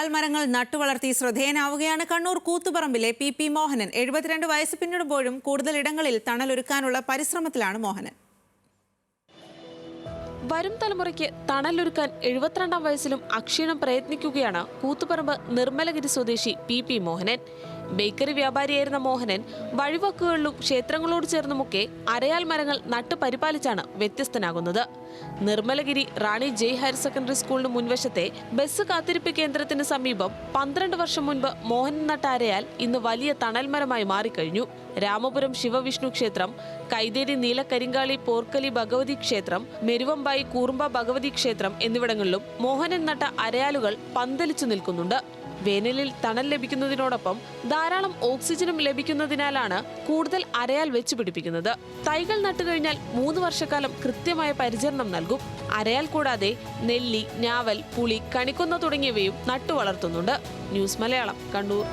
അരയാൽ മരങ്ങൾ നട്ടുവളർത്തി ശ്രദ്ധേയനാവുകയാണ് കണ്ണൂർ കൂത്തുപറമ്പിലെ പി മോഹനൻ. 72 വയസ്സ് പിന്നിടുമ്പോഴും കൂടുതൽ ഇടങ്ങളിൽ തണലൊരുക്കാനുള്ള പരിശ്രമത്തിലാണ് മോഹനൻ. വരും തലമുറയ്ക്ക് തണലൊരുക്കാൻ 72-ാം വയസ്സിലും അക്ഷീണം പ്രയത്നിക്കുകയാണ് കൂത്തുപറമ്പ് നിർമ്മലഗിരി സ്വദേശി പി മോഹനൻ. ബേക്കറി വ്യാപാരിയായിരുന്ന മോഹനൻ വഴിവക്കുകളിലും ക്ഷേത്രങ്ങളോട് ചേർന്നുമൊക്കെ അരയാൽ മരങ്ങൾ നട്ടു പരിപാലിച്ചാണ് വ്യത്യസ്തനാകുന്നത്. നിർമ്മലഗിരി റാണി ജയ് ഹയർ സെക്കൻഡറി സ്കൂളിന് മുൻവശത്തെ ബസ് കാത്തിരിപ്പ് കേന്ദ്രത്തിന് സമീപം 12 വർഷം മുൻപ് മോഹനൻ നട്ട അരയാൽ ഇന്ന് വലിയ തണൽമരമായി മാറിക്കഴിഞ്ഞു. രാമപുരം ശിവവിഷ്ണു ക്ഷേത്രം, കൈതേരി നീലക്കരിങ്കാളി പോർക്കലി ഭഗവതി ക്ഷേത്രം, മെരുവമ്പായി കൂറുമ്പ ഭഗവതി ക്ഷേത്രം എന്നിവിടങ്ങളിലും മോഹനൻ നട്ട അരയാലുകൾ പന്തലിച്ചു നിൽക്കുന്നുണ്ട്. വേനലിൽ തണൽ ലഭിക്കുന്നതിനോടൊപ്പം ധാരാളം ഓക്സിജനും ലഭിക്കുന്നതിനാലാണ് കൂടുതൽ അരയാൽ വെച്ച് പിടിപ്പിക്കുന്നത്. തൈകൾ നട്ടുകഴിഞ്ഞാൽ 3 വർഷക്കാലം കൃത്യമായ പരിചരണം നൽകും. അരയാൽ കൂടാതെ നെല്ലി, ഞാവൽ, പുളി, കണിക്കൊന്ന തുടങ്ങിയവയും നട്ടു വളർത്തുന്നുണ്ട്. ന്യൂസ് മലയാളം, കണ്ണൂർ.